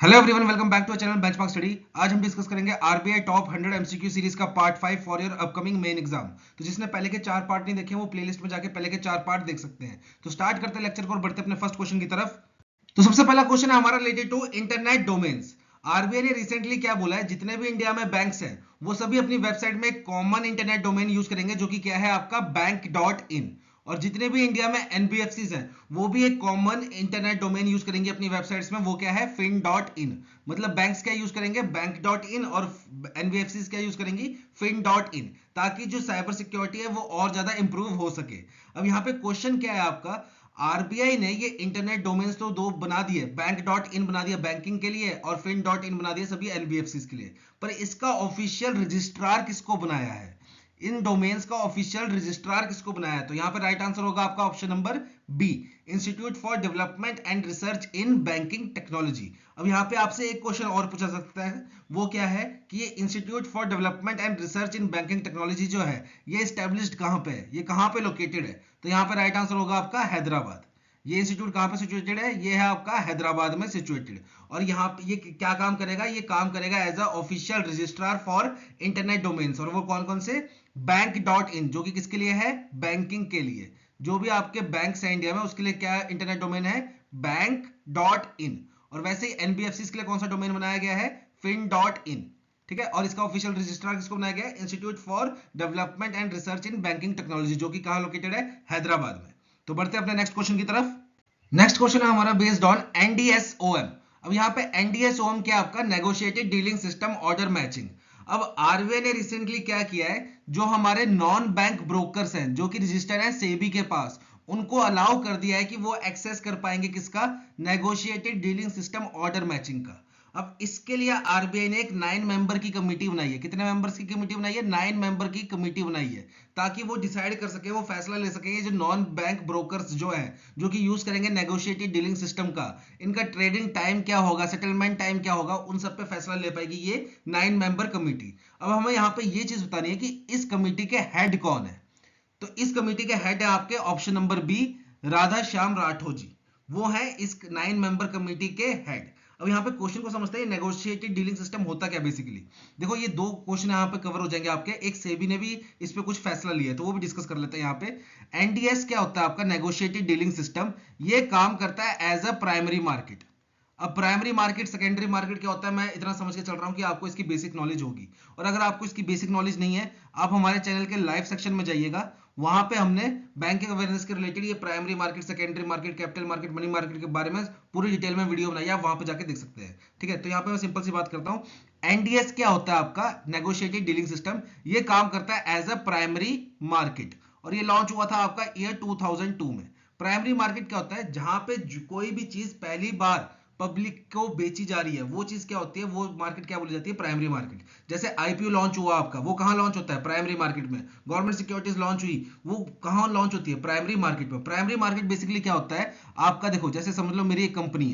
Hello everyone, welcome back to channel Benchmark Study. आज हम discuss करेंगे आरबीआई टॉप 100 एमसीक्यू सीरीज का part 5 for your upcoming main exam. तो जिसने पहले के 4 पार्ट नहीं देखे वो प्लेलिस्ट में जाके पहले के 4 पार्ट देख सकते हैं। तो स्टार्ट करते हैं लेक्चर को और बढ़ते अपने फर्स्ट क्वेश्चन की तरफ। तो सबसे पहला क्वेश्चन है हमारा related to internet domains. RBI ने रिसेंटली क्या बोला है, जितने भी इंडिया में बैंक्स हैं वो सभी अपनी वेबसाइट में कॉमन इंटरनेट डोमेन यूज करेंगे जो कि क्या है आपका बैंक.इन। और जितने भी इंडिया में एनबीएफसीज हैं वो भी एक कॉमन इंटरनेट डोमेन यूज करेंगे अपनी वेबसाइट्स में, वो क्या है fin.in। मतलब बैंक्स क्या यूज करेंगे बैंक.इन और एनबीएफसीज क्या यूज करेंगी fin.in, ताकि जो साइबर सिक्योरिटी है वो और ज्यादा इंप्रूव हो सके। अब यहाँ पे क्वेश्चन क्या है आपका, आरबीआई ने ये इंटरनेट डोमेन्स तो दो बना दिए, बैंक.इन बना दिया बैंकिंग के लिए और fin.in बना दिया सभी एनबीएफसीज के लिए, पर इसका ऑफिशियल रजिस्ट्रार किसको बनाया है, इन डोमेन्स का ऑफिशियल रजिस्ट्रार किसको बनाया है? तो यहां पर राइट आंसर होगा आपका option number B, Institute for Development and Research in Banking Technology. अब यहां पे आपसे एक क्वेश्चन और पूछा सकता है, वो क्या है कि ये institute for Development and Research in Banking technology जो है ये स्टैब्लिश्ड कहां पे है, ये कहां पे लोकेटेड है? तो यहां पे राइट आंसर होगा आपका हैदराबाद। ये इंस्टीट्यूट कहां पे सिचुएटेड है, ये है आपका हैदराबाद में सिचुएटेड। और यहाँ पे ये क्या काम करेगा, ये काम करेगा as a official registrar for internet domains. और वो कौन कौन से, बैंक.इन जो कि किसके लिए है, बैंकिंग के लिए। जो भी आपके बैंक है इंडिया में उसके लिए क्या इंटरनेट डोमेन है, बैंक.इन। और वैसे ही एनबीएफसी के लिए कौन सा डोमेन बनाया गया है, fin.in। ठीक है, और इसका ऑफिशियल रजिस्ट्रार किसको बनाया गया है, institute for Development and Research in Banking technology, जो कि कहां लोकेटेड है, हैदराबाद में। तो बढ़ते हैं अपने नेक्स्ट क्वेश्चन की तरफ। नेक्स्ट क्वेश्चन है हमारा बेस्ड ऑन एनडीएसओएम। अब यहाँ पे एनडीएसओएम क्या आपका negotiated dealing system order matching. अब आरबीआई ने रिसेंटली क्या किया है, जो हमारे नॉन बैंक ब्रोकर्स हैं जो कि रजिस्टर्ड हैं सेबी के पास, उनको अलाउ कर दिया है कि वो एक्सेस कर पाएंगे किसका, negotiated dealing system order matching का। अब इसके लिए आरबीआई ने एक 9 मेंबर की कमेटी बनाई है। कितने मेंबर्स की कमेटी बनाई है, 9 मेंबर की कमेटी बनाई है, ताकि वो डिसाइड कर सके, वो फैसला ले सके ये जो नॉन बैंक ब्रोकर्स जो है जो कि यूज करेंगे नेगोशिएटेड डीलिंग सिस्टम का, इनका ट्रेडिंग टाइम क्या होगा, सेटलमेंट टाइम क्या होगा, उन सब पे फैसला ले पाएगी ये 9 मेंबर कमेटी। अब हमें यहाँ पे ये चीज बतानी है कि इस कमेटी के हेड कौन है। तो इस कमेटी के हेड है आपके option number B, Radha Shyam Rathore ji. वो है इस 9 मेंबर कमेटी के हेड। अब यहाँ पे क्वेश्चन को समझते हैं नेगोशिएटेड डीलिंग सिस्टम होता क्या बेसिकली। देखो ये दो क्वेश्चन यहाँ पे कवर हो जाएंगे आपके, एक सेबी ने भी इस पे कुछ फैसला लिया है तो वो भी डिस्कस कर लेते हैं यहाँ पे। एनडीएस क्या होता है आपका, नेगोशिएटेड डीलिंग सिस्टम, ये काम करता है एज अ प्राइमरी मार्केट। अब प्राइमरी मार्केट सेकेंडरी मार्केट क्या होता है, मैं इतना समझ के चल रहा हूं कि आपको इसकी बेसिक नॉलेज होगी। और अगर आपको इसकी बेसिक नॉलेज नहीं है, आप हमारे चैनल के लाइव सेक्शन में जाइएगा, वहां पे हमने बैंकिंग अवेयरनेस के रिलेटेड ये primary market, secondary market, capital market, money market के बारे में पूरी डिटेल में वीडियो बनाई है, आप वहां पे जाके देख सकते हैं। ठीक है, तो यहाँ पे मैं सिंपल सी बात करता हूँ। एनडीएस क्या होता है आपका, नेगोशिएटेड डीलिंग सिस्टम, ये काम करता है एज अ प्राइमरी मार्केट। और ये लॉन्च हुआ था आपका ईयर 2002 में। प्राइमरी मार्केट क्या होता है, जहां पे कोई भी चीज पहली बार पब्लिक को बेची जा रही है, वो चीज क्या होती है, वो मार्केट क्या बोली जाती है, प्राइमरी मार्केट। जैसे आईपीओ लॉन्च हुआ आपका, वो कहां लॉन्च होता है, प्राइमरी मार्केट में। गवर्नमेंट सिक्योरिटीज लॉन्च हुई, वो कहां लॉन्च होती है, प्राइमरी मार्केट में। प्राइमरी मार्केट बेसिकली क्या होता है आपका, देखो जैसे समझ लो मेरी एक कंपनी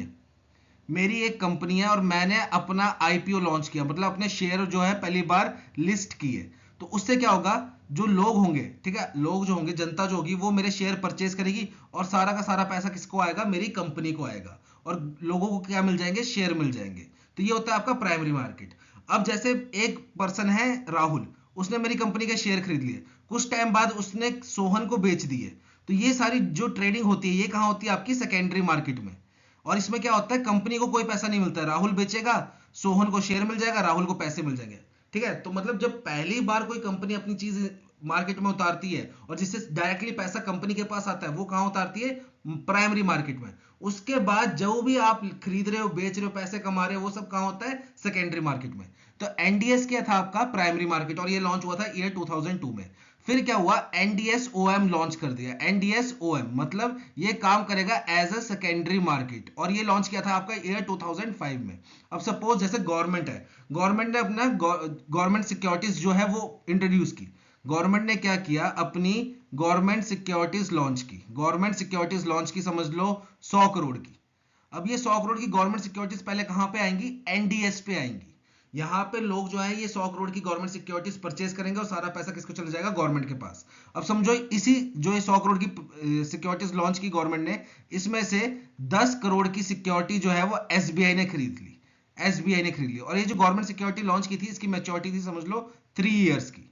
है, और मैंने अपना आईपीओ लॉन्च किया, मतलब अपने शेयर जो है पहली बार लिस्ट किए। तो उससे क्या होगा, जो लोग होंगे, ठीक है, लोग जो होंगे, जनता जो होगी, वो मेरे शेयर परचेज करेगी और सारा का सारा पैसा किसको आएगा, मेरी कंपनी को आएगा। और लोगों को क्या मिल जाएंगे, शेयर मिल जाएंगे। तो ये होता है आपका प्राइमरी मार्केट। अब जैसे एक पर्सन है राहुल, उसने मेरी कंपनी के शेयर खरीद लिए, कुछ टाइम बाद उसने सोहन को बेच दिए। तो ये सारी जो ट्रेडिंग होती है ये कहां होती है, आपकी सेकेंडरी मार्केट में। और इसमें क्या होता है, कंपनी को कोई पैसा नहीं मिलता है, राहुल बेचेगा, सोहन को शेयर मिल जाएगा, राहुल को पैसे मिल जाएंगे। ठीक है, तो मतलब जब पहली बार कोई कंपनी अपनी चीज मार्केट में उतारती है और जिससे डायरेक्टली पैसा कंपनी के पास आता है, वो कहां उतारती है, प्राइमरी मार्केट में। उसके बाद जो भी आप खरीद रहे हो, बेच रहे हो, पैसे कमा रहे हो, वो सब कहां होता है, सेकेंडरी मार्केट में। तो एनडीएस क्या था आपका, प्राइमरी मार्केट, और ये लॉन्च हुआ था ईयर 2002 में। फिर क्या हुआ, एनडीएसओएम लॉन्च कर दिया। एनडीएसओएम मतलब ये काम करेगा एज अ सेकेंडरी मार्केट, और ये लॉन्च किया था आपका ईयर 2005 में। अब सपोज जैसे गवर्नमेंट है, गवर्नमेंट ने अपना गवर्नमेंट सिक्योरिटीज जो है वो इंट्रोड्यूस की। गवर्नमेंट ने क्या किया, अपनी गवर्नमेंट सिक्योरिटीज लॉन्च की। गवर्नमेंट सिक्योरिटीज लॉन्च की, समझ लो 100 करोड़ की। अब ये 100 करोड़ की गवर्नमेंट सिक्योरिटीज पहले कहां पे आएंगी, एनडीएस पे आएंगी। यहाँ पे लोग जो है ये 100 करोड़ की गवर्नमेंट सिक्योरिटीज परचेज करेंगे और सारा पैसा किसको चला जाएगा, गवर्नमेंट के पास। अब समझो इसी जो ये 100 करोड़ की सिक्योरिटीज लॉन्च की गवर्नमेंट ने, इसमें से 10 करोड़ की सिक्योरिटी जो है वो एसबीआई ने खरीद ली। एसबीआई ने खरीद ली। और ये जो गवर्नमेंट सिक्योरिटी लॉन्च की थी इसकी मैच्योरिटी थी समझ लो 3 इयर्स की,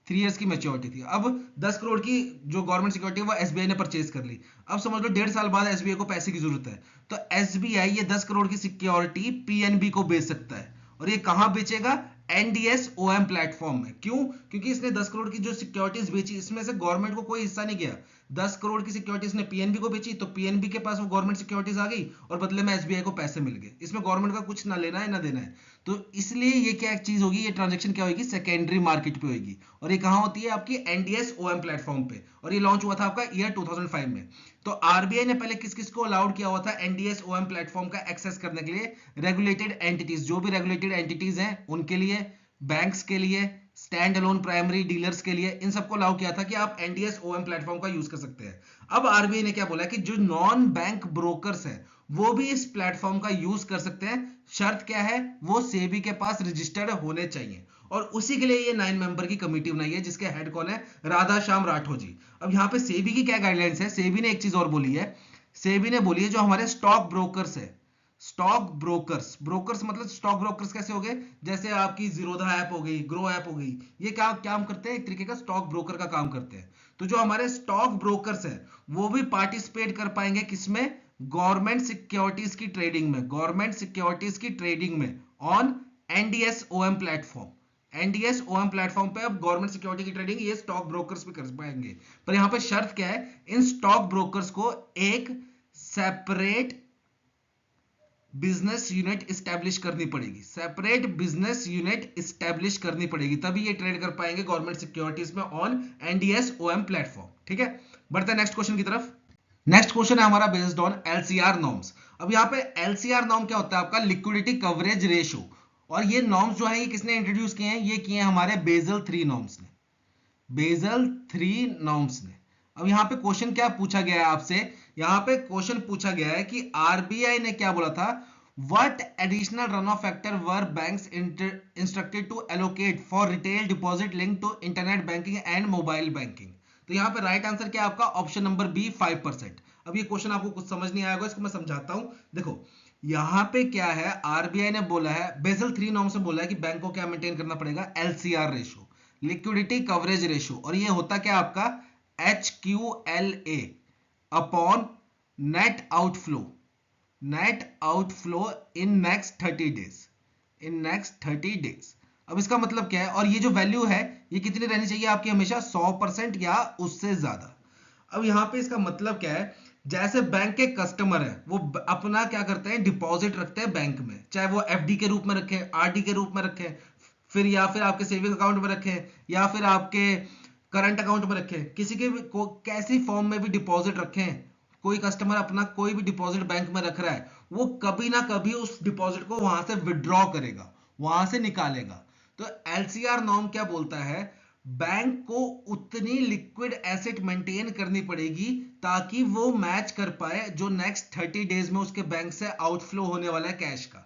3 इयर्स की मैच्योरिटी थी। अब 10 करोड़ की जो गवर्नमेंट सिक्योरिटी है वो एसबीआई ने परचेज कर ली। अब समझ लो 1.5 साल बाद एसबीआई को पैसे की जरूरत है, तो एसबीआई ये 10 करोड़ की सिक्योरिटी पीएनबी को बेच सकता है। और ये कहां बेचेगा? एनडीएस ओएम प्लेटफॉर्म में। क्यों? क्योंकि इसने 10 करोड़ की जो सिक्योरिटीज बेची इसमें से गवर्नमेंट को कोई हिस्सा नहीं गया। 10 करोड़ की सिक्योरिटीज ने पीएनबी को बेची तो पीएनबी के पास वो गवर्नमेंट सिक्योरिटीज आ गई और बदले में एसबीआई को पैसे मिल गए। इसमें गवर्नमेंट का कुछ ना लेना है ना देना है। तो इसलिए ये क्या एक चीज होगी, ये ट्रांजेक्शन क्या होगी? सेकेंडरी मार्केट पे होगी। और ये कहां होती है? आपकी एनडीएस ओएम प्लेटफॉर्म पे। और ये लॉन्च हुआ था आपका ईयर 2005 में। तो आरबीआई ने पहले किस किस को अलाउड किया हुआ था एनडीएस ओएम प्लेटफॉर्म का एक्सेस करने के लिए? रेगुलेटेड एंटिटीज, जो भी रेगुलेटेड एंटिटीज हैं उनके लिए, बैंक्स के लिए, स्टैंड अलोन प्राइमरी डीलर्स के लिए, इन सबको अलाउ किया था कि आप एनडीएस ओएम प्लेटफॉर्म का यूज कर सकते हैं। अब आरबीआई ने क्या बोला कि जो नॉन बैंक ब्रोकर्स हैं वो भी इस प्लेटफॉर्म का यूज कर सकते हैं। शर्त क्या है? वो सेबी के पास रजिस्टर्ड होने चाहिए। और उसी के लिए ये 9 मेंबर की कमेटी बनाई है जिसके हेड कौन है? राधा श्याम राठौर जी। अब यहाँ पे सेबी की क्या गाइडलाइंस है? सेबी ने एक चीज और बोली है। सेबी ने बोली है जो हमारे स्टॉक ब्रोकर्स है, स्टॉक ब्रोकर्स, ब्रोकर्स मतलब स्टॉक ब्रोकर्स कैसे हो गए? जैसे आपकी जीरोधा ऐप हो गई, ग्रो ऐप हो गई, ये क्या काम करते हैं? एक तरीके का स्टॉक ब्रोकर का काम करते हैं। तो जो हमारे स्टॉक ब्रोकर्स हैं वो भी पार्टिसिपेट कर पाएंगे किसमें? गवर्नमेंट सिक्योरिटीज की ट्रेडिंग में, गवर्नमेंट सिक्योरिटीज की ट्रेडिंग में on NDS OM platform. NDS OM platform पे अब गवर्नमेंट सिक्योरिटी की ट्रेडिंग ये स्टॉक ब्रोकर्स भी कर पाएंगे। पर यहां पे शर्त क्या है? इन स्टॉक ब्रोकर्स को एक सेपरेट बिजनेस यूनिट इस्टेब्लिश करनी पड़ेगी, सेपरेट बिजनेस यूनिट इस्टेब्लिश करनी पड़ेगी, तभी ये ट्रेड कर पाएंगे गवर्नमेंट सिक्योरिटीज में ऑन एनडीएस ओएम प्लेटफॉर्म। ठीक है, बढ़ते हैं नेक्स्ट क्वेश्चन की तरफ। नेक्स्ट क्वेश्चन है हमारा बेस्ड ऑन एलसीआर नॉर्म्स। अब यहाँ पे एलसीआर नॉर्म क्या होता है? आपका लिक्विडिटी कवरेज रेशो। और ये नॉर्म्स जो है ये किसने इंट्रोड्यूस किए हैं? ये किए हैं हमारे बेजल 3 नॉर्म्स ने, बेजल 3 नॉर्म्स ने। अब यहाँ पे क्वेश्चन क्या पूछा गया है आपसे? यहाँ पे क्वेश्चन पूछा गया है कि आरबीआई ने क्या बोला था? What additional run off factor were banks instructed to allocate for retail deposit link to internet banking and mobile banking. तो यहाँ पे राइट आंसर क्या है आपका? Option number B 5%। अब ये क्वेश्चन आपको कुछ समझ नहीं आएगा, इसको मैं समझाता हूं। देखो यहाँ पे क्या है, आरबीआई ने बोला है, बेसल 3 नॉर्म से बोला है कि बैंक को क्या मेंटेन करना पड़ेगा? LCR ratio, liquidity coverage ratio. और ये होता क्या आपका? HQLA upon net outflow, net outflow in next 30 days, in next 30 days. अब इसका मतलब क्या है? और ये जो वैल्यू है ये कितनी रहनी चाहिए आपकी? हमेशा 100% या उससे ज्यादा। अब यहां पे इसका मतलब क्या है? जैसे बैंक के कस्टमर है वो अपना क्या करते हैं? डिपॉजिट रखते हैं बैंक में, चाहे वो एफडी के रूप में रखें, आरडी के रूप में रखें, फिर या फिर आपके सेविंग अकाउंट में रखें, या फिर आपके करंट अकाउंट में रखें, किसी के भी कैसी फॉर्म में भी डिपॉजिट रखें। कोई कस्टमर अपना कोई भी डिपॉजिट बैंक में रख रहा है, वो कभी ना कभी उस डिपॉजिट को वहां से विड्रॉ करेगा, वहां से निकालेगा। तो एलसीआर नॉर्म क्या बोलता है? बैंक को उतनी लिक्विड एसेट मेंटेन करनी पड़ेगी ताकि वो मैच कर पाए जो नेक्स्ट 30 डेज में उसके बैंक से आउटफ्लो होने वाला है कैश का।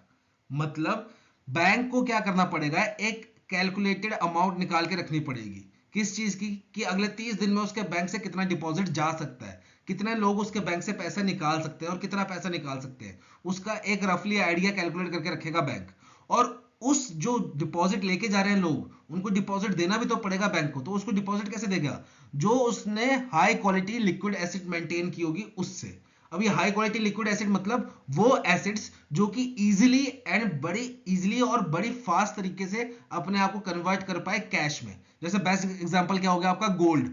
मतलब बैंक को क्या करना पड़ेगा? एक कैलकुलेटेड अमाउंट निकाल के रखनी पड़ेगी। किस चीज की? कि अगले 30 दिन में उसके बैंक से कितना डिपॉजिट जा सकता है, कितने लोग उसके बैंक से पैसा निकाल सकते हैं और कितना पैसा निकाल सकते हैं, उसका एक रफली आइडिया कैलकुलेट करके रखेगा बैंक। और उस जो डिपॉजिट लेके जा रहे हैं लोग उनको डिपॉजिट देना भी तो पड़ेगा बैंक को, तो उसको डिपॉजिट कैसे देगा? जो उसने high quality liquid acid maintain की होगी उससे। अब ये हाई क्वालिटी लिक्विड एसिड मतलब वो एसिड्स जो कि इजीली एंड बड़ी इजीली और बड़ी फास्ट तरीके से अपने आप को कन्वर्ट कर पाए कैश में। जैसे बेस्ट एग्जांपल क्या हो गया आपका? गोल्ड,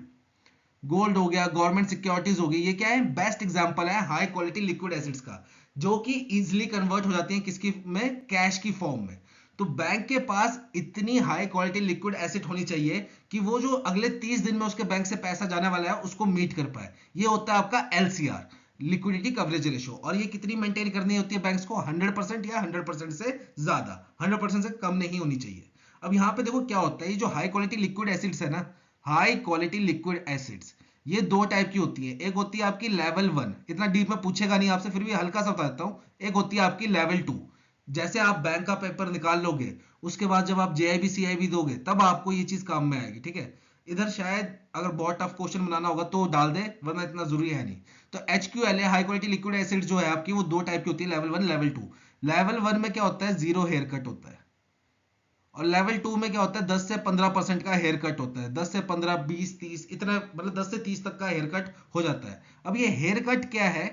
गोल्ड हो गया, गवर्नमेंट सिक्योरिटीज हो गई, ये क्या है? बेस्ट एग्जांपल है हाई क्वालिटी लिक्विड एसिड्स का, जो कि इजीली कन्वर्ट हो जाती हैं किसकी में? कैश की फॉर्म में। तो बैंक के पास इतनी हाई क्वालिटी लिक्विड एसिड होनी चाहिए कि वो जो अगले 30 दिन में उसके बैंक से पैसा जाने वाला है उसको मीट कर पाए। ये होता है आपका एलसीआर, लिक्विडिटी कवरेज रेशो। और ये कितनी मेंटेन करनी होती है बैंक्स को? 100% या 100% से ज्यादा, 100% से कम नहीं होनी चाहिए। अब यहाँ पे देखो क्या होता है, ये जो हाई क्वालिटी लिक्विड एसिड्स है ना, हाई क्वालिटी लिक्विड एसिड्स ये दो टाइप की होती है। एक होती है आपकी लेवल 1, इतना डीप में पूछेगा नहीं आपसे, फिर भी हल्का सा बता देता हूं। एक होती है आपकी लेवल 2, जैसे आप बैंक का पेपर निकाल लोगे उसके बाद जब आप जेआईबी सीआईबी दोगे तब आपको ये चीज काम में आएगी। ठीक है, इधर शायद अगर बहुत टफ क्वेश्चन बनाना होगा तो डाल दे, वरना इतना जरूरी है नहीं। तो HQLA high quality liquid acid जो है आपकी वो दो टाइप की होती है, लेवल 1 लेवल 2। लेवल 1 में क्या होता है, 0 हेयर कट होता है, और लेवल 2 में क्या होता है, 10 से 15% का हेयर कट होता है, 10 से 15, 20, 30, इतना मतलब 10 से 30 तक का हेयर कट हो जाता है। अब ये हेयर कट क्या है,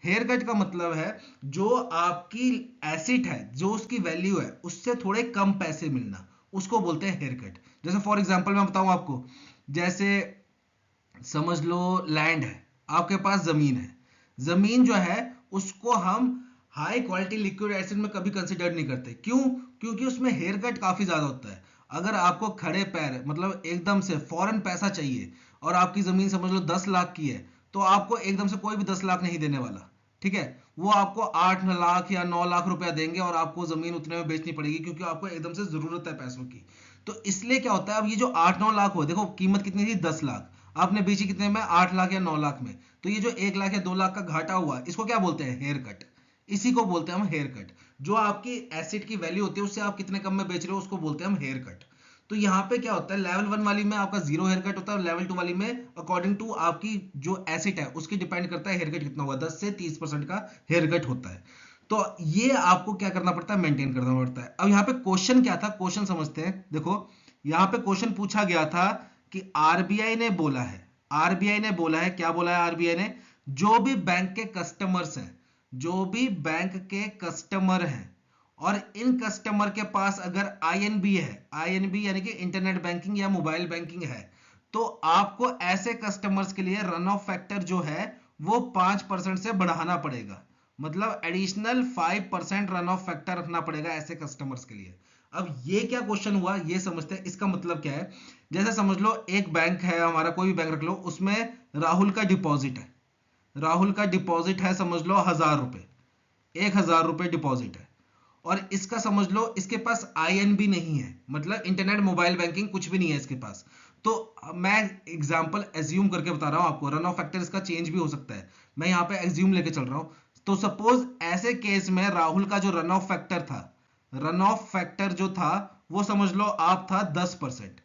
हेयर कट का मतलब है जो आपकी एसिड है, जो उसकी वैल्यू है, उससे थोड़े कम पैसे मिलना, उसको बोलते हैं हेयर कट। जैसे फॉर एग्जांपल मैं बताऊं आपको, जैसे समझ लो लैंड है, आपके पास जमीन है, जमीन जो है उसको हम हाई क्वालिटी लिक्विड एसिड में कभी कंसिडर नहीं करते। क्यों? क्योंकि उसमें हेयर कट काफी ज्यादा होता है। अगर आपको खड़े पैर मतलब एकदम से फौरन पैसा चाहिए और आपकी जमीन समझ लो 10 लाख की है, तो आपको एकदम से कोई भी 10 लाख नहीं देने वाला, ठीक है। वो आपको 8 लाख या 9 लाख रुपया देंगे और आपको जमीन उतने में बेचनी पड़ेगी, क्योंकि आपको एकदम से जरूरत है पैसों की। तो इसलिए क्या होता है, अब ये जो 8-9 लाख हो, देखो कीमत कितनी थी, 10 लाख, आपने बेची कितने में, 8 लाख या 9 लाख में। तो ये जो 1 लाख या 2 लाख का घाटा हुआ, इसको क्या बोलते हैं, हेयर कट। इसी को बोलते हैं हम हेयर कट। जो आपकी एसिड की वैल्यू होती है उससे आप कितने कम में बेच रहे हो, उसको बोलते हैं हम हेयर कट। तो यहाँ पे क्या होता है, लेवल 1 वाली में आपका 0 हेयर कट होता है, और लेवल 2 वाली में अकॉर्डिंग टू आपकी जो एसिड है उसकी डिपेंड करता है हेयर कट कितना हुआ, 10 से 30% का हेयर कट होता है। तो ये आपको क्या करना पड़ता है, मेंटेन करना पड़ता है। अब यहाँ पे क्वेश्चन क्या था, क्वेश्चन समझते हैं। देखो यहाँ पे क्वेश्चन पूछा गया था कि आरबीआई ने बोला है, आरबीआई ने बोला है, क्या बोला है आरबीआई ने, जो भी बैंक के कस्टमर्स हैं, जो भी बैंक के कस्टमर हैं और इन कस्टमर के पास अगर आईएनबी है, आईएनबी यानी कि इंटरनेट बैंकिंग या मोबाइल बैंकिंग है, तो आपको ऐसे कस्टमर्स के लिए रन ऑफ फैक्टर जो है वो 5% से बढ़ाना पड़ेगा। मतलब एडिशनल 5% रन ऑफ फैक्टर रखना पड़ेगा ऐसे कस्टमर्स के लिए। अब ये क्या क्वेश्चन हुआ, ये समझते हैं इसका मतलब क्या है। जैसे समझ लो एक बैंक है हमारा, कोई भी बैंक रख लो, उसमें राहुल का डिपॉजिट है, राहुल का डिपॉजिट है समझ लो 1000 रुपए, 1000 रुपए डिपॉजिट है, और इसका समझ लो इसके पास आईएनबी नहीं है, मतलब इंटरनेट मोबाइल बैंकिंग कुछ भी नहीं है इसके पास। तो मैं एग्जांपल एज्यूम करके बता रहा हूं आपको, रन ऑफ फैक्टर इसका चेंज भी हो सकता है, मैं यहां पे एज्यूम लेके चल रहा हूं। तो सपोज ऐसे केस में राहुल का जो रन ऑफ फैक्टर था, रन ऑफ फैक्टर जो था वो समझ लो आप था 10%।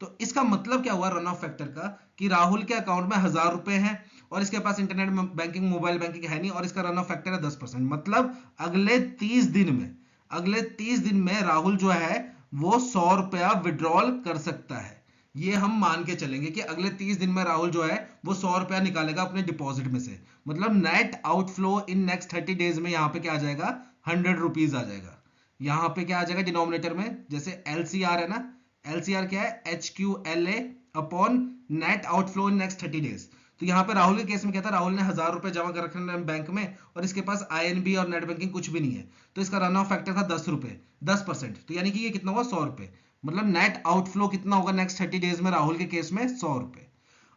तो इसका मतलब क्या हुआ रन ऑफ फैक्टर का, कि राहुल के अकाउंट में 1000 रुपए हैं और इसके पास इंटरनेट बैंकिंग मोबाइल बैंकिंग है नहीं, और इसका रन ऑफ फैक्टर है 10%। मतलब अगले 30 दिन में, अगले 30 दिन में राहुल जो है वो 100 रुपया विड्रॉल कर सकता है। ये हम मान के चलेंगे कि अगले 30 दिन में राहुल जो है वो 100 रुपया निकालेगा अपने डिपॉजिट में से। मतलब net outflow in next 30 days में यहाँ पे क्या आ जाएगा, 100 रुपीज आ जाएगा। यहाँ पे क्या आ जाएगा डिनोमिनेटर में, जैसे एलसीआर है ना, एलसीआर क्या है, H Q L A upon net outflow in next 30 days. तो यहाँ पे राहुल के केस में क्या था, राहुल ने 1000 रुपए जमा कर रखे हैं बैंक में और इसके पास आईएनबी और नेट बैंकिंग कुछ भी नहीं है, तो इसका रन ऑफ फैक्टर था 10 रुपए, 10%, तो यानी कि ये कितना हुआ 100 रुपए। मतलब नेट आउटफ्लो कितना होगा नेक्स्ट 30 डेज में राहुल के केस में, 100 रुपए।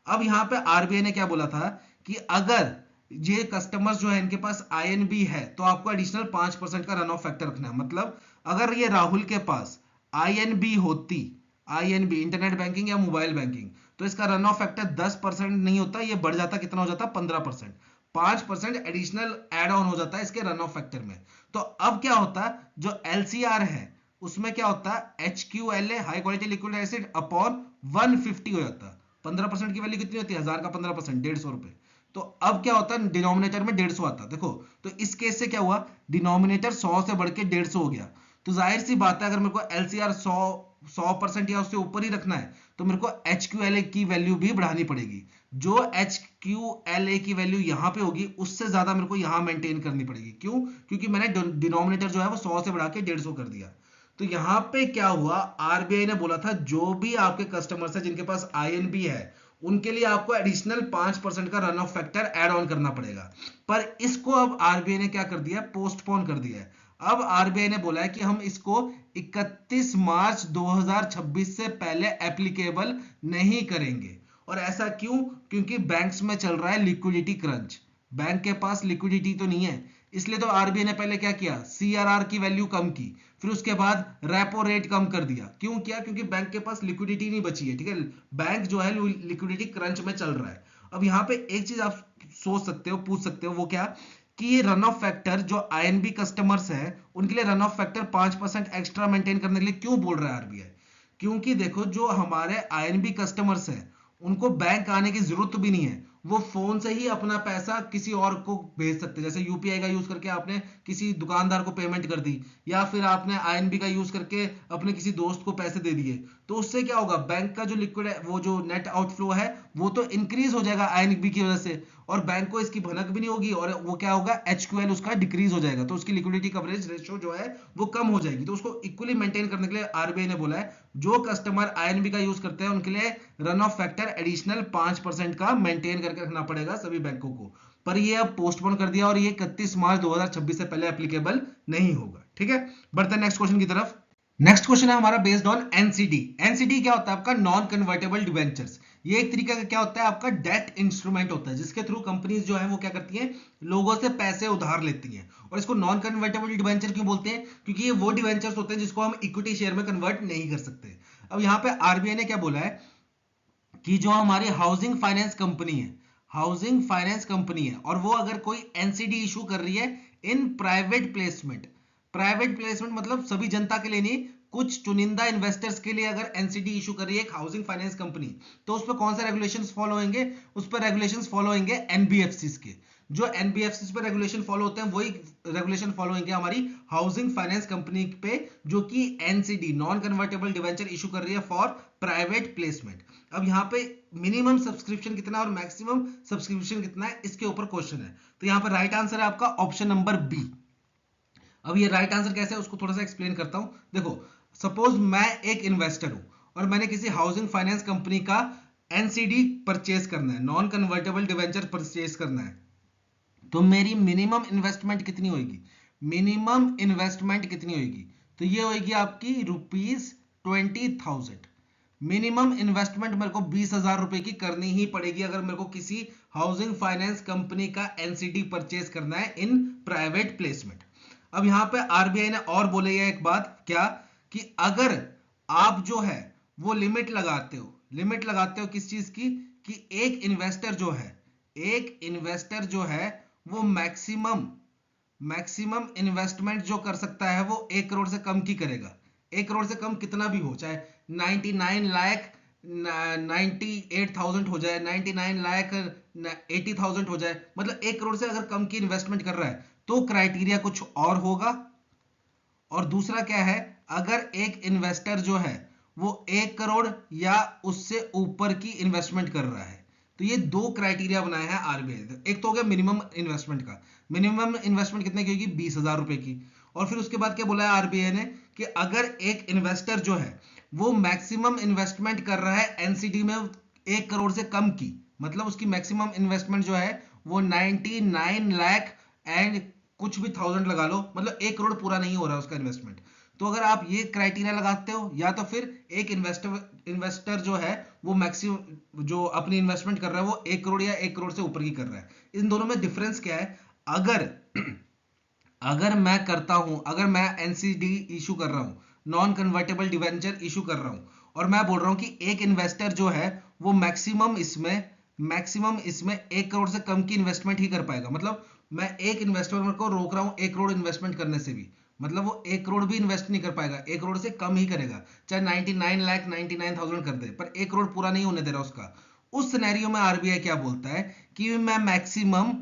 अब यहाँ पे आरबीआई ने क्या बोला था कि अगर ये कस्टमर्स जो है इनके पास आईएनबी है तो आपको एडिशनल 5% का रन ऑफ फैक्टर रखना है। मतलब अगर ये राहुल के पास आईएनबी होती, आईएनबी इंटरनेट बैंकिंग या मोबाइल बैंकिंग, तो इसका रन ऑफ फैक्टर 10% नहीं होता, ये बढ़ जाता, कितना हो जाता, 15%, 5% एडिशनल एड ऑन हो जाता है इसके रन ऑफ फैक्टर में। तो अब क्या होता है, जो एलसीआर है उसमें क्या होता है, H Q L A high quality liquid acid upon 150 हो जाता है। 15% की वैल्यू कितनी होती है, 1000 का 15%, 150 रुपए। तो अब क्या होता है, डिनोमिनेटर में 150 आता है। देखो तो इस केस से क्या हुआ, डिनोमिनेटर 100 से बढ़ के 150 हो गया। तो जाहिर सी बात है अगर मेरे को एलसीआर 100% या उससे ऊपर ही रखना है तो मेरे को एच क्यू एल ए की वैल्यू भी बढ़ानी पड़ेगी। जो एच क्यू एल ए की वैल्यू यहां पे होगी उससे ज्यादा मेरे को यहां मेंटेन करनी पड़ेगी। क्यों? क्योंकि मैंने डिनोमिनेटर जो है वो 100 से बढ़ा के 150 कर दिया। तो यहां पे क्या हुआ, आरबीआई ने बोला था जो भी आपके कस्टमर्स है जिनके पास आईएनबी है उनके लिए आपको एडिशनल 5% का run off factor add on करना पड़ेगा। पर इसको अब आरबीआई ने क्या कर दिया, पोस्टपोन कर दिया है। अब आरबीआई ने बोला है कि हम इसको 31 मार्च 2026 से पहले एप्लीकेबल नहीं करेंगे। और ऐसा क्यों? क्योंकि बैंक्स में चल रहा है लिक्विडिटी क्रंच, बैंक के पास लिक्विडिटी तो नहीं है, इसलिए तो आरबीआई ने पहले क्या किया, सीआरआर की वैल्यू कम की, फिर उसके बाद रेपो रेट कम कर दिया। क्यों किया? क्योंकि बैंक के पास लिक्विडिटी नहीं बची है, ठीक है, बैंक जो है लिक्विडिटी क्रंच में चल रहा है। अब यहाँ पे एक चीज आप सोच सकते हो, पूछ सकते हो, वो क्या, कि ये रन ऑफ फैक्टर जो आईएनबी कस्टमर्स हैं उनके लिए run off factor 5% extra maintain करने के लिए क्यों बोल रहा है आरबीआई। क्योंकि देखो जो हमारे आईएनबी कस्टमर्स हैं उनको बैंक आने की जरूरत भी नहीं है, वो फोन से ही अपना पैसा किसी और को भेज सकते हैं। जैसे यूपीआई का यूज करके आपने किसी दुकानदार को पेमेंट कर दी, या फिर आपने आईएनबी का यूज करके अपने किसी दोस्त को पैसे दे दिए, तो उससे क्या होगा, बैंक का जो लिक्विड है, वो जो नेट आउटफ्लो है वो तो इंक्रीज हो जाएगा आईएनबी की वजह से, और बैंक को इसकी भनक भी नहीं होगी, और वो क्या होगा, एचक्यूएल उसका डिक्रीज हो जाएगा, तो उसकी लिक्विडिटी कवरेज रेशियो जो है वो कम हो जाएगी। तो उसको इक्वली मेंटेन करने के लिए आरबीआई ने बोला है जो कस्टमर आईएनबी का यूज करते हैं उनके लिए रन ऑफ फैक्टर एडिशनल 5% का मेंटेन करके रखना पड़ेगा सभी बैंकों को। पर ये अब पोस्टपोन कर दिया और ये 31 मार्च 2026 से पहले एप्लीकेबल नहीं होगा। ठीक है, बढ़ते हैं नेक्स्ट क्वेश्चन की तरफ। नेक्स्ट क्वेश्चन है हमारा बेस्ड ऑन एनसीडी। एनसीडी क्या होता है आपका, नॉन कन्वर्टेबल डिबेंचर्स। ये एक तरीके का क्या होता है आपका, डेट इंस्ट्रूमेंट होता है, जिसके थ्रू कंपनीज जो है वो क्या करती हैं, लोगों से पैसे उधार लेती हैं। और इसको नॉन कन्वर्टेबल डिबेंचर क्यों बोलते हैं, क्योंकि ये वो डिबेंचर्स होते हैं जिसको हम इक्विटी शेयर में कन्वर्ट नहीं कर सकते। अब यहाँ पे आरबीआई ने क्या बोला है कि जो हमारी हाउसिंग फाइनेंस कंपनी है, हाउसिंग फाइनेंस कंपनी है, और वो अगर कोई एनसीडी इशू कर रही है in private placement, private placement मतलब सभी जनता के लिए नहीं, कुछ चुनिंदा इन्वेस्टर्स के लिए अगर एनसीडी इशू कर रही है एक हाउसिंग फाइनेंस कंपनी, तो उस पर कौन से रेगुलेशंस फॉलो होंगे, उस पर रेगुलेशंस फॉलो होंगे एनबीएफसीज के। जो एनबीएफसीज पे रेगुलेशन फॉलो होते हैं वही रेगुलेशन फॉलो होंगे हमारी हाउसिंग फाइनेंस कंपनी पे, जो कि NCD non convertible debenture issue कर रही है फॉर प्राइवेट प्लेसमेंट। अब यहाँ पे मिनिमम सब्सक्रिप्शन कितना और मैक्सिमम सब्सक्रिप्शन कितना है, इसके ऊपर क्वेश्चन है। तो यहाँ पर राइट आंसर है आपका ऑप्शन नंबर बी। अब ये राइट आंसर कैसे है उसको थोड़ा सा एक्सप्लेन करता हूं। देखो, सपोज मैं एक इन्वेस्टर हूं और मैंने किसी हाउसिंग फाइनेंस कंपनी का एनसीडी परचेज करना है, नॉन कन्वर्टेबल डिवेंचर परचेज करना है, तो मेरी मिनिमम इन्वेस्टमेंट कितनी होगी, मिनिमम इन्वेस्टमेंट कितनी होगी, तो ये होगी आपकी ₹20,000। मिनिमम इन्वेस्टमेंट मेरे को 20,000 रुपए की करनी ही पड़ेगी अगर मेरे को किसी हाउसिंग फाइनेंस कंपनी का एनसीडी परचेज करना है इन प्राइवेट प्लेसमेंट। अब यहां पे आरबीआई ने और बोले ये एक बात क्या, कि अगर आप जो है वो लिमिट लगाते हो, लिमिट लगाते हो किस चीज की, कि एक इन्वेस्टर जो है, एक इन्वेस्टर जो है वो मैक्सिमम इन्वेस्टमेंट जो कर सकता है वो 1 करोड़ से कम की करेगा। 1 करोड़ से कम कितना भी हो, चाहे 99 लाख 98,000 हो जाए, 99 लाख 80,000 हो जाए, मतलब 1 करोड़ से अगर कम की इन्वेस्टमेंट कर रहा है तो क्राइटेरिया कुछ और होगा। और दूसरा क्या है, अगर एक इन्वेस्टर जो है वो 1 करोड़ या उससे ऊपर की इन्वेस्टमेंट कर रहा है, तो ये दो क्राइटेरिया बनाया है आरबीआई ने। एक तो हो गया मिनिमम इन्वेस्टमेंट का, मिनिमम इन्वेस्टमेंट कितने की होगी, 20,000 रुपए की। और फिर उसके बाद क्या बोला है आरबीआई ने, कि अगर एक इन्वेस्टर जो है वो मैक्सिमम इन्वेस्टमेंट कर रहा है एनसीडी में 1 करोड़ से कम की, मतलब उसकी मैक्सिमम इन्वेस्टमेंट जो है वो 99 लाख एंड कुछ भी थाउजेंड लगा लो, मतलब 1 करोड़ पूरा नहीं हो रहा है उसका इन्वेस्टमेंट। तो अगर आप ये क्राइटेरिया लगाते हो, या तो फिर एक इन्वेस्टर जो है वो मैक्सिमम जो अपनी इन्वेस्टमेंट कर रहा है वो 1 करोड़ या 1 करोड़ से ऊपर की कर रहा है। इन दोनों में डिफरेंस क्या है, अगर मैं करता हूं, अगर मैं एनसीडी इशू कर रहा हूं, नॉन कन्वर्टेबल डिवेंचर इशू कर रहा हूं, और मैं बोल रहा हूं कि एक इन्वेस्टर जो है वो मैक्सिमम इसमें 1 करोड़ से कम की इन्वेस्टमेंट ही कर पाएगा, मतलब मैं एक इन्वेस्टर को रोक रहा हूं 1 करोड़ इन्वेस्टमेंट करने से भी, मतलब वो 1 करोड़ भी इन्वेस्ट नहीं कर पाएगा, 1 करोड़ से कम ही करेगा, चाहे 99 लाख 99,000 कर दे, पर 1 करोड़ पूरा नहीं होने दे रहा उसका। उस सिनेरियो में आरबीआई क्या बोलता है कि मैं मैक्सिमम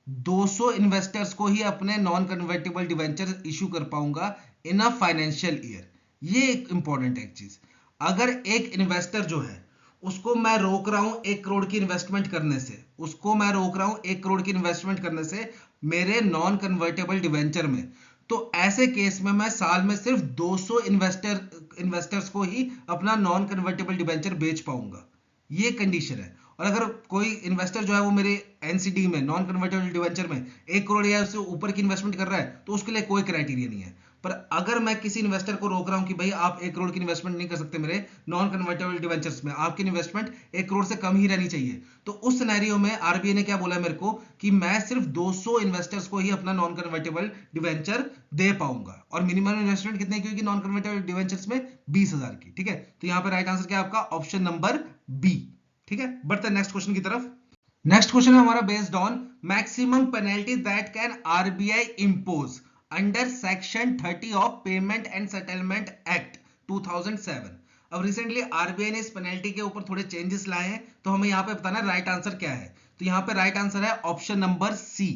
200 इन्वेस्टर्स को ही अपने नॉन कन्वर्टेबल डिवेंचर इशू कर पाऊंगा इन अ फाइनेंशियल ईयर। ये एक इंपॉर्टेंट एक चीज, अगर एक इन्वेस्टर जो है उसको मैं रोक रहा हूं 1 करोड़ की इन्वेस्टमेंट करने से, उसको मैं रोक रहा हूं 1 करोड़ की इन्वेस्टमेंट करने से मेरे नॉन कन्वर्टेबल डिवेंचर में, तो ऐसे केस में मैं साल में सिर्फ 200 इन्वेस्टर्स को ही अपना नॉन कन्वर्टेबल डिवेंचर बेच पाऊंगा, ये कंडीशन है। और अगर कोई इन्वेस्टर जो है वो मेरे एनसीडी में नॉन कन्वर्टेबल डिवेंचर में 1 करोड़ या उससे ऊपर की इन्वेस्टमेंट कर रहा है तो उसके लिए कोई क्राइटेरिया नहीं है। पर अगर मैं किसी इन्वेस्टर को रोक रहा हूं कि भाई आप 1 करोड़ की इन्वेस्टमेंट नहीं कर सकते मेरे नॉन कन्वर्टेबल डिवेंचर्स में, आपकी इन्वेस्टमेंट 1 करोड़ से कम ही रहनी चाहिए, तो उस सिनेरियो में आरबीआई ने क्या बोला मेरे को, कि मैं सिर्फ 200 इन्वेस्टर्स को ही अपना नॉन कन्वर्टेबल डिवेंचर दे पाऊंगा, और मिनिमम इन्वेस्टमेंट कितने की होगी नॉन कन्वर्टेबल डिवेंचर्स में, 20,000 की। ठीक है, तो यहां पर राइट आंसर क्या आपका ऑप्शन नंबर बी। ठीक है, बढ़ते हैं नेक्स्ट क्वेश्चन की तरफ। नेक्स्ट क्वेश्चन है हमारा based on maximum penalty that can RBI impose under section 30 of payment and settlement act 2007। अब रिसेंटली आरबीआई ने इस पेनल्टी के ऊपर थोड़े चेंजेस लाए हैं, तो हमें यहाँ पे बताना राइट आंसर क्या है। तो यहाँ पे राइट आंसर है ऑप्शन नंबर सी,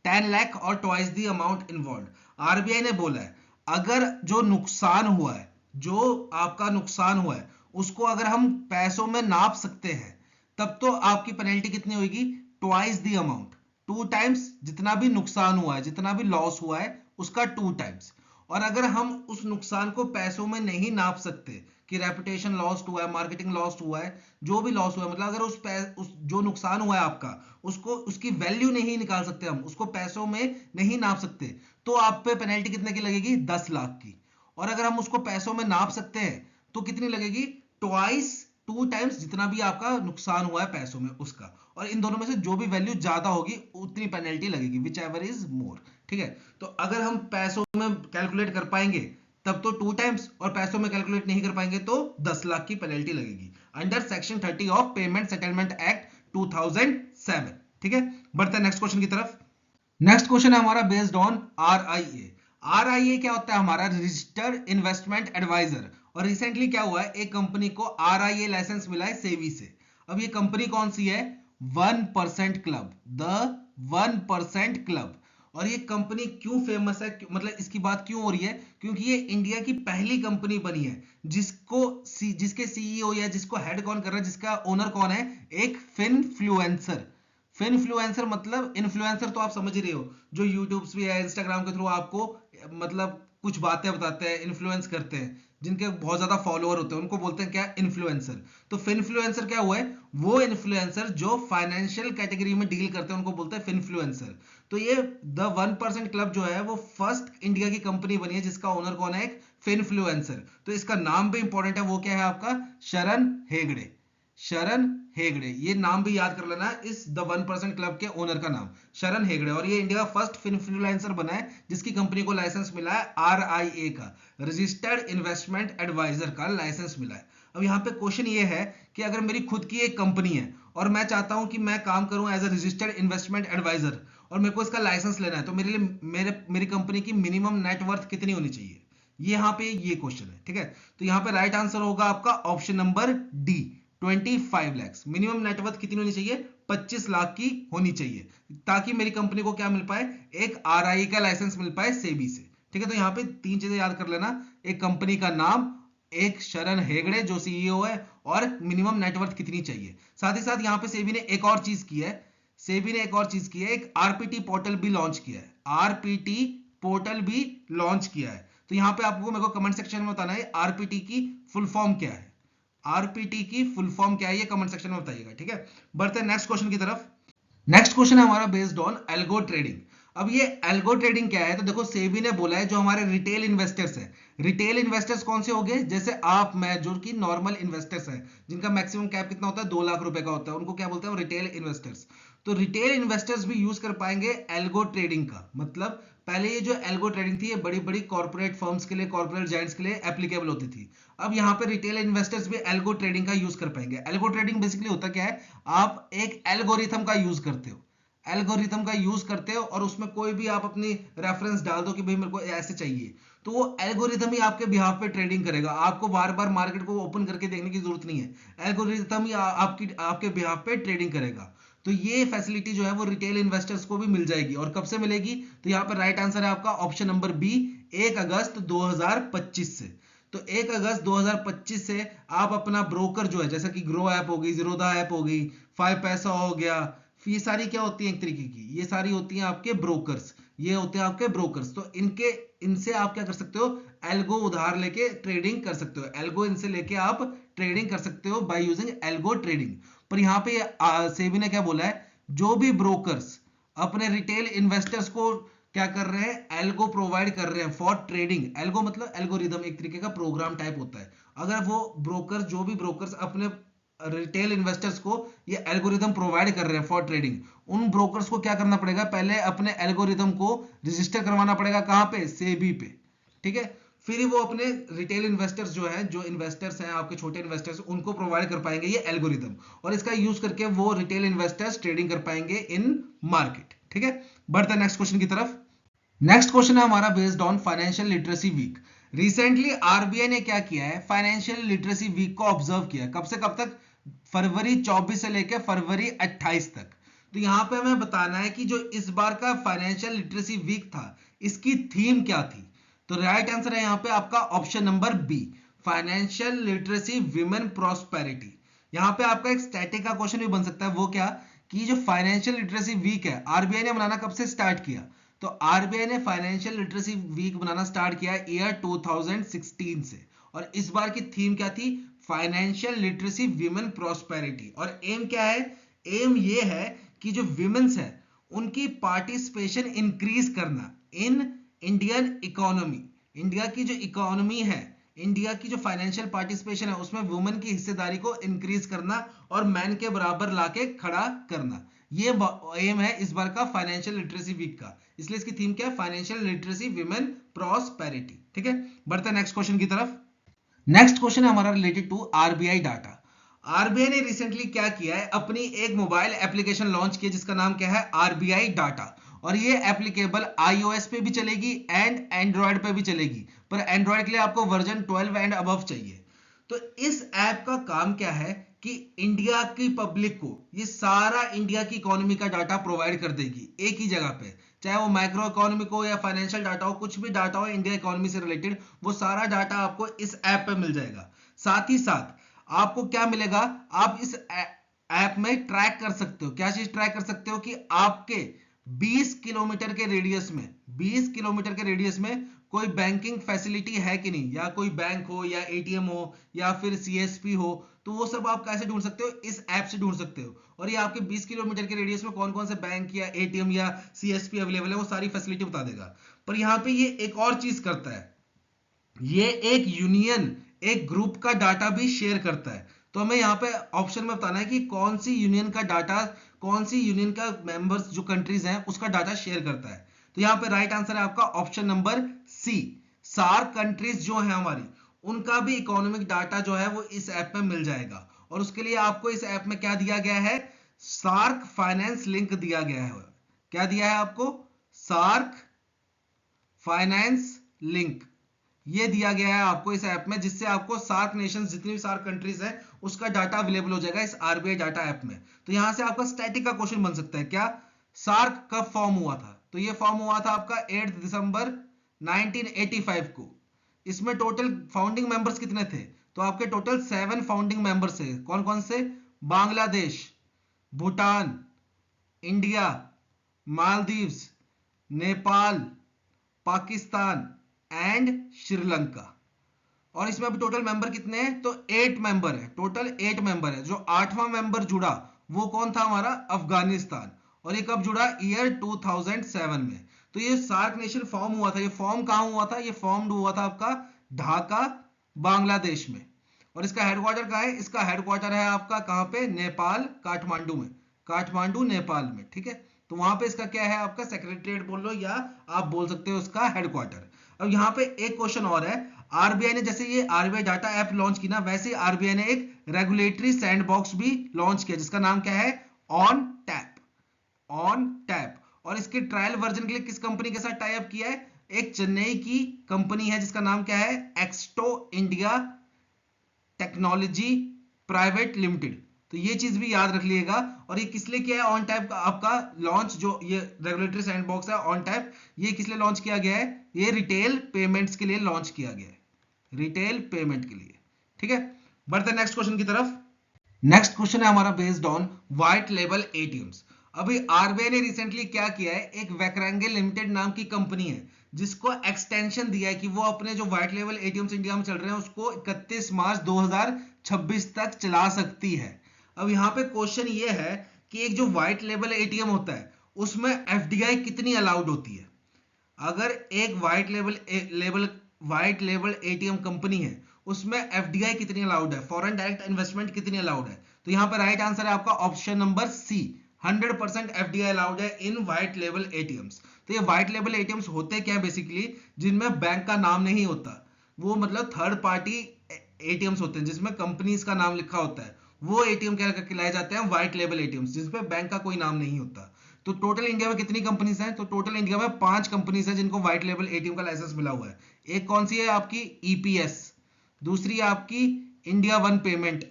10 लाख और twice the amount involve. RBI ने बोला है अगर जो नुकसान हुआ है, जो आपका नुकसान हुआ है उसको अगर हम पैसों में नाप सकते हैं, तब तो आपकी पेनल्टी कितनी होगी, ट्वाइस द अमाउंट, 2 टाइम्स जितना भी नुकसान हुआ है, जितना भी लॉस हुआ है उसका 2 टाइम्स। और अगर हम उस नुकसान को पैसों में नहीं नाप सकते कि रेपुटेशन लॉस हुआ है, मार्केटिंग लॉस हुआ है, जो भी लॉस हुआ है, मतलब अगर उस जो नुकसान हुआ है आपका, उसको उसकी वैल्यू नहीं निकाल सकते, हम उसको पैसों में नहीं नाप सकते, तो आप पे पेनल्टी कितने की लगेगी, 10 लाख की। और अगर हम उसको पैसों में नाप सकते हैं तो कितनी लगेगी, ट्वाइस, 2 टाइम्स जितना भी आपका नुकसान हुआ है पैसों में उसका। और इन दोनों में से जो भी वैल्यू ज्यादा होगी उतनी पेनल्टी लगेगी, विच एवर इज मोर। ठीक है, तो अगर हम पैसों में कैलकुलेट कर पाएंगे तब तो 2 टाइम्स, और पैसों में कैलकुलेट नहीं कर पाएंगे तो 10 लाख की पेनल्टी लगेगी under section 30 of payment settlement act 2007। ठीक है, बढ़ते हैं नेक्स्ट क्वेश्चन की तरफ। नेक्स्ट क्वेश्चन है हमारा बेस्ड ऑन आरआईए। आरआईए क्या होता है, हमारा रजिस्टर्ड इन्वेस्टमेंट एडवाइजर। और रिसेंटली क्या हुआ है, एक कंपनी को आरआईए लाइसेंस मिला है सेबी से। अब ये कंपनी कौन सी है, 1% क्लब, द 1% क्लब। और ये कंपनी क्यों फेमस है, मतलब इसकी बात क्यों हो रही है, क्योंकि ये इंडिया की पहली कंपनी बनी है जिसके सीईओ या जिसको हेड कौन कर रहा है, जिसका ओनर कौन है, एक फिनफ्लुएंसर। फिनफ्लुएंसर मतलब इन्फ्लुएंसर तो आप समझ ही रहे हो, जो यूट्यूब पे या इंस्टाग्राम के थ्रू आपको मतलब कुछ बातें बताते हैं, इन्फ्लुएंस करते हैं, जिनके बहुत ज्यादा फॉलोअर होते हैं, उनको बोलते हैं क्या, इन्फ्लुएंसर। तो फिनफ्लुएंसर क्या हुआ है, वो इन्फ्लुएंसर जो फाइनेंशियल कैटेगरी में डील करते हैं उनको बोलते हैं फिनफ्लुएंसर। तो ये द 1% क्लब जो है वो फर्स्ट इंडिया की कंपनी बनी है जिसका ओनर कौन है, एक फिनफ्लुएंसर। तो इसका नाम भी इंपॉर्टेंट है, वो क्या है आपका, शरण हेगड़े। शरण हेगड़े, ये नाम भी याद कर लेना, इस द 1% क्लब के ओनर का नाम शरण हेगड़े। और ये इंडिया का फर्स्ट फिनफ्लुएंसर बना है जिसकी कंपनी को लाइसेंस मिला है आरआईए का, रजिस्टर्ड इन्वेस्टमेंट एडवाइजर का लाइसेंस मिला है। अब यहाँ पे क्वेश्चन ये है कि अगर मेरी खुद की एक कंपनी है और मैं चाहता हूं कि मैं काम करूं as a registered investment adviser, और मेरे को इसका लाइसेंस लेना है, तो मेरे लिए मेरी कंपनी की मिनिमम नेटवर्थ कितनी होनी चाहिए, ये यहाँ पे ये क्वेश्चन है। ठीक है, तो यहाँ पे राइट आंसर होगा आपका option number D, 25 lakhs. Minimum net worth कितनी होनी चाहिए, 25 लाख की होनी चाहिए, ताकि मेरी कंपनी को क्या मिल पाए, एक आरआई का लाइसेंस मिल पाए सेबी से। ठीक है, तो यहाँ पे 3 चीजें याद कर लेना, एक कंपनी का नाम, एक शरण हेगड़े जो सीईओ है, और मिनिमम नेटवर्थ कितनी चाहिए। साथ ही साथ यहाँ पे सेबी ने एक और चीज की है, सेबी ने एक और चीज की है, एक आरपीटी पोर्टल भी लॉन्च किया है, आरपीटी पोर्टल भी लॉन्च किया है। तो यहाँ पे आपको मेरे को कमेंट सेक्शन में बताना है आरपीटी की फुल फॉर्म क्या है, आरपीटी की फुल फॉर्म क्या है, ये कमेंट सेक्शन में बताइएगा। ठीक है, बढ़ते हैं नेक्स्ट क्वेश्चन की तरफ। नेक्स्ट क्वेश्चन है हमारा बेस्ड ऑन एल्गो ट्रेडिंग। अब ये एल्गो ट्रेडिंग क्या है, तो देखो सेबी ने बोला है जो हमारे रिटेल इन्वेस्टर्स हैं, रिटेल इन्वेस्टर्स कौन से हो गए, जैसे आप मैं, जो कि नॉर्मल इन्वेस्टर्स हैं, जिनका मैक्सिमम कैप कितना होता है, 2 लाख रुपए का होता है, उनको क्या बोलते हैं, रिटेल इन्वेस्टर्स। तो रिटेल इन्वेस्टर्स भी यूज कर पाएंगे एल्गो ट्रेडिंग का। मतलब पहले ये जो एल्गो ट्रेडिंग थी ये बड़ी बड़ी कॉर्पोरेट फर्म्स के लिए, कॉर्पोरेट जायंट्स के लिए एप्लीकेबल होती थी। अब यहाँ पे रिटेल इन्वेस्टर्स भी एल्गो ट्रेडिंग का यूज कर पाएंगे। एल्गो ट्रेडिंग बेसिकली होता क्या है, आप एक एल्गोरिथम का यूज करते हो, एल्गोरिथम का यूज करते हो, और उसमें कोई भी आप अपनी रेफरेंस डाल दो कि भाई मेरे को ऐसे चाहिए, तो वो एल्गोरिथम ही आपके बिहाफ पे ट्रेडिंग करेगा। आपको बार बार मार्केट को ओपन करके देखने की जरूरत नहीं है, एल्गोरिथम ही आपके बिहाफ पे ट्रेडिंग करेगा। तो ये फैसिलिटी जो है वो रिटेल इन्वेस्टर्स को भी मिल जाएगी। और कब से मिलेगी, तो यहाँ पर राइट आंसर है आपका ऑप्शन नंबर बी, 1 अगस्त 2025 से। तो 1 अगस्त 2025 से आप अपना ब्रोकर जो है, जैसे कि ग्रो ऐप हो गई, जीरोधा ऐप हो गई, 5 पैसा हो गया, ये सारी क्या होती है एक तरीके की, ये सारी होती हैं आपके ब्रोकर्स, ये होते हैं आपके ब्रोकर्स। तो इनसे आप क्या कर सकते हो, एल्गो उधार लेके ट्रेडिंग कर सकते हो, एल्गो इनसे लेके आप ट्रेडिंग कर सकते हो बाय यूजिंग एल्गो ट्रेडिंग। पर यहाँ पे सेबी ने क्या बोला है, जो भी ब्रोकर्स अपने रिटेल इन्वेस्टर्स को क्या कर रहे हैं, एल्गो प्रोवाइड कर रहे हैं फॉर ट्रेडिंग। एल्गो मतलब एल्गोरिदम, एक तरीके का प्रोग्राम टाइप होता है। अगर वो ब्रोकर, जो भी ब्रोकर्स अपने रिटेल इन्वेस्टर्स को ये एल्गोरिदम प्रोवाइड कर रहे हैं फॉर ट्रेडिंग, उन ब्रोकर्स को क्या करना पड़ेगा, पहले अपने एल्गोरिदम को रजिस्टर करवाना पड़ेगा, कहां पे, सेबी पे। ठीक है, फिर वो अपने रिटेल इन्वेस्टर्स जो है, जो इन्वेस्टर्स हैं आपके छोटे इन्वेस्टर्स, उनको प्रोवाइड कर पाएंगे ये एल्गोरिदम, और इसका यूज करके वो रिटेल इन्वेस्टर्स ट्रेडिंग कर पाएंगे इन मार्केट। ठीक है, बढ़ते हैं नेक्स्ट क्वेश्चन की तरफ। नेक्स्ट क्वेश्चन है हमारा based on financial literacy week. Recently RBI ने क्या किया है, फाइनेंशियल लिटरेसी वीक को ऑब्जर्व किया। कब से कब तक? फरवरी 24 से लेकर फरवरी 28 तक। तो यहां पे हमें बताना है कि जो इस बार का फाइनेंशियल लिटरेसी वीक था, इसकी थीम क्या थी। तो राइट आंसर है यहां पे आपका option number B, financial literacy women prosperity. यहां पे आपका एक स्टैटिक का क्वेश्चन भी बन सकता है, वो क्या कि जो फाइनेंशियल लिटरेसी वीक है आरबीआई ने मनाना कब से स्टार्ट किया। तो आरबीआई ने फाइनेंशियल लिटरेसी वीक बनाना स्टार्ट किया ईयर 2016 से, और इस बार की थीम क्या थी, फाइनेंशियल लिटरेसी विमेन प्रॉस्पेरिटी। और एम क्या है, एम ये है कि जो विमेन्स है उनकी पार्टिसिपेशन इंक्रीज करना इन इंडियन इकोनॉमी। इंडिया की जो इकोनॉमी है, इंडिया की जो फाइनेंशियल पार्टिसिपेशन है, उसमें वुमेन की हिस्सेदारी को इंक्रीज करना और मैन के बराबर लाके खड़ा करना, ये एम है इस बार का फाइनेंशियल लिटरेसी वीक का। इसलिए इसकी थीम क्या है, फाइनेंशियल लिटरेसी विमेन प्रॉस्पेरिटी। ठीक है, बढ़ते हैं नेक्स्ट क्वेश्चन की तरफ। नेक्स्ट क्वेश्चन है हमारा related to RBI data. RBI ने रिसेंटली क्या किया है, अपनी एक मोबाइल एप्लीकेशन लॉन्च किया जिसका नाम क्या है, आरबीआई डाटा। और ये एप्लीकेबल आईओएस पे भी चलेगी एंड एंड्रॉयड पे भी चलेगी, पर एंड्रॉयड के लिए आपको वर्जन 12 एंड अबव चाहिए। तो इस ऐप का काम क्या है कि इंडिया की पब्लिक को ये सारा इंडिया की इकोनॉमी का डाटा प्रोवाइड कर देगी एक ही जगह पे, चाहे वो माइक्रो इकोनॉमिक हो या फाइनेंशियल डाटा हो, कुछ भी डाटा हो इंडिया इकोनॉमी से रिलेटेड, वो सारा डाटा आपको इस ऐप पे मिल जाएगा। साथ ही साथ आपको क्या मिलेगा, आप इस ऐप में ट्रैक कर सकते हो, क्या चीज ट्रैक कर सकते हो कि आपके 20 किलोमीटर के रेडियस में, 20 किलोमीटर के रेडियस में कोई बैंकिंग फैसिलिटी है कि नहीं, या कोई बैंक हो या एटीएम हो या फिर सीएसपी हो, तो वो सब आप कैसे ढूंढ सकते हो, इस ऐप से ढूंढ सकते हो। और ये आपके 20 किलोमीटर के रेडियस में कौन कौन से बैंक या एटीएम या सीएसपी अवेलेबल है, वो सारी फैसिलिटी बता देगा। पर यहाँ पे ये एक और चीज करता है, ये एक यूनियन, एक ग्रुप का डाटा भी शेयर करता है। तो हमें यहाँ पे ऑप्शन में बताना है कि कौन सी यूनियन का डाटा, कौन सी यूनियन का मेंबर्स जो कंट्रीज हैं उसका डाटा शेयर करता है। तो यहाँ पे राइट आंसर है आपका option number C, SAARC countries जो है हमारी, उनका भी इकोनॉमिक डाटा जो है वो इस ऐप में मिल जाएगा। और उसके लिए आपको इस ऐप में क्या दिया गया है, सार्क फाइनेंस लिंक दिया गया है। क्या दिया है आपको, सार्क फाइनेंस लिंक, ये दिया गया है आपको इस ऐप में, जिससे आपको सार्क नेशंस, जितनी भी सार्क कंट्रीज हैं, उसका डाटा अवेलेबल हो जाएगा इस आरबीआई डाटा ऐप में। तो यहां से आपका स्टैटिक का क्वेश्चन बन सकता है, क्या सार्क कब फॉर्म हुआ था। तो ये फॉर्म हुआ था आपका 8 दिसंबर 1985 को। इसमें टोटल फाउंडिंग मेंबर्स कितने थे, तो आपके टोटल 7 फाउंडिंग मेंबर्स थे। कौन कौन से, बांग्लादेश, भूटान, इंडिया, मालदीव्स, नेपाल, पाकिस्तान एंड श्रीलंका। और इसमें अभी टोटल मेंबर कितने हैं, तो 8 मेंबर है, टोटल 8 मेंबर है। जो 8वां मेंबर जुड़ा वो कौन था, हमारा अफगानिस्तान। और ये कब जुड़ा, ईयर 2007 में। तो ये सार्क नेशन फॉर्म हुआ था, ये फॉर्म कहां हुआ था, ये फॉर्म हुआ था आपका ढाका, बांग्लादेश में। और इसका हेडक्वार्टर कहां है, इसका हेडक्वार्टर है आपका कहां पे, नेपाल, काठमांडू में, काठमांडू नेपाल में। ठीक है, तो वहां पे इसका क्या है, आपका सेक्रेटरीट बोल लो या आप बोल सकते हो उसका हेडक्वार्टर। अब यहाँ पे एक क्वेश्चन और है, आरबीआई ने जैसे ये आरबीआई डाटा ऐप लॉन्च की ना, वैसे आरबीआई ने एक रेगुलेटरी सैंडबॉक्स भी लॉन्च किया जिसका नाम क्या है, ऑन टैप, ऑन टैप। और इसके ट्रायल वर्जन के लिए किस कंपनी के साथ टाई अप किया है, एक चेन्नई की कंपनी है जिसका नाम क्या है, एक्सटो इंडिया टेक्नोलॉजी प्राइवेट लिमिटेड। तो ये चीज भी याद रख लीजिएगा। और ये किस लिए किया है ऑन टैप का आपका लॉन्च, जो ये रेगुलेटरी सैंडबॉक्स है ऑन टैप, ये किस लिए लॉन्च किया गया है, ये रिटेल पेमेंट्स के लिए लॉन्च किया गया है, रिटेल पेमेंट के लिए। ठीक है, बढ़ते नेक्स्ट क्वेश्चन की तरफ। नेक्स्ट क्वेश्चन है हमारा based on white label ATMs. अभी आरबीआई ने रिसेंटली क्या किया है, एक वैक्रेंगे लिमिटेड नाम की कंपनी है जिसको एक्सटेंशन दिया है कि वो अपने जो व्हाइट लेबल एटीएम्स इंडिया में चल रहे हैं उसको 31 मार्च 2026 तक चला सकती है। अब यहाँ पे क्वेश्चन ये है कि एक जो व्हाइट लेबल एटीएम होता है उसमें एफडीआई कितनी अलाउड होती है। अगर एक व्हाइट लेबल एटीएम कंपनी है उसमें एफडीआई कितनी अलाउड है, फॉरेन डायरेक्ट इन्वेस्टमेंट कितनी अलाउड है। तो यहाँ पर राइट आंसर है आपका option number C, 100% FDI allowed है इन व्हाइट लेबल एटीएम्स। तो ये व्हाइट लेबल एटीएम्स होते क्या है बेसिकली, जिनमें बैंक का नाम नहीं होता, वो मतलब थर्ड पार्टी एटीएम्स होते हैं जिसमें कंपनीज का नाम लिखा होता है, वो एटीएम क्या कहलाए जाते हैं, व्हाइट लेबल एटीएम्स, जिसमें बैंक का कोई नाम नहीं होता। तो टोटल इंडिया में कितनी कंपनीज हैं? तो टोटल इंडिया में 5 कंपनीज हैं जिनको व्हाइट लेवल एटीएम का लाइसेंस मिला हुआ है। एक कौन सी है आपकी? ईपीएस, दूसरी है आपकी इंडिया वन पेमेंट,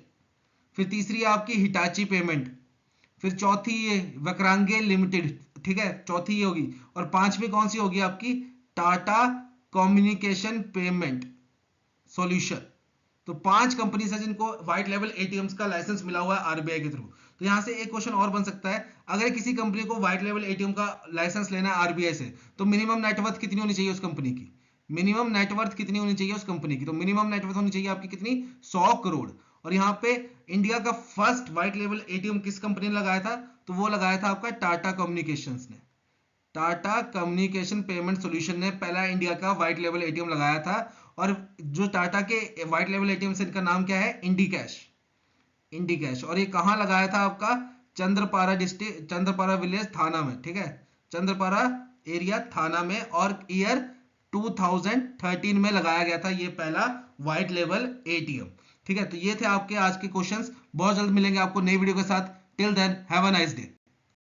फिर तीसरी है आपकी हिटाची पेमेंट, फिर चौथी ये वक्रांगे लिमिटेड, ठीक है, चौथी ये होगी, और पांचवी कौन सी होगी आपकी? Tata communication payment solution. तो 5 कंपनीज है जिनको व्हाइट लेवल एटीएम्स का लाइसेंस मिला हुआ है आरबीआई के थ्रू। तो यहां से एक क्वेश्चन और बन सकता है, अगर किसी कंपनी को व्हाइट लेवल एटीएम का लाइसेंस लेना है आरबीआई से, तो मिनिमम नेटवर्थ कितनी होनी चाहिए उस कंपनी की? मिनिमम नेटवर्थ कितनी होनी चाहिए उस कंपनी की? तो मिनिमम नेटवर्थ होनी चाहिए आपकी कितनी? 100 करोड़। और यहाँ पे इंडिया का फर्स्ट व्हाइट लेवल एटीएम किस कंपनी ने लगाया था? तो वो लगाया था आपका टाटा कम्युनिकेशंस ने। टाटा कम्युनिकेशन पेमेंट सॉल्यूशन ने पहला इंडिया का व्हाइट लेवल एटीएम लगाया था। और जो टाटा के व्हाइट लेवल एटीएम से इनका नाम क्या है? इंडी कैश। इंडी कैश। और ये कहां लगाया था आपका? चंद्रपारा डिस्ट्रिक्ट, चंद्रपारा विलेज थाना में, ठीक है, चंद्रपारा एरिया थाना में, और ईयर 2013 में लगाया गया था ये पहला व्हाइट लेवल एटीएम। ठीक है, तो ये थे आपके आज के क्वेश्चंस। बहुत जल्द मिलेंगे आपको नई वीडियो के साथ। Till then have a nice day.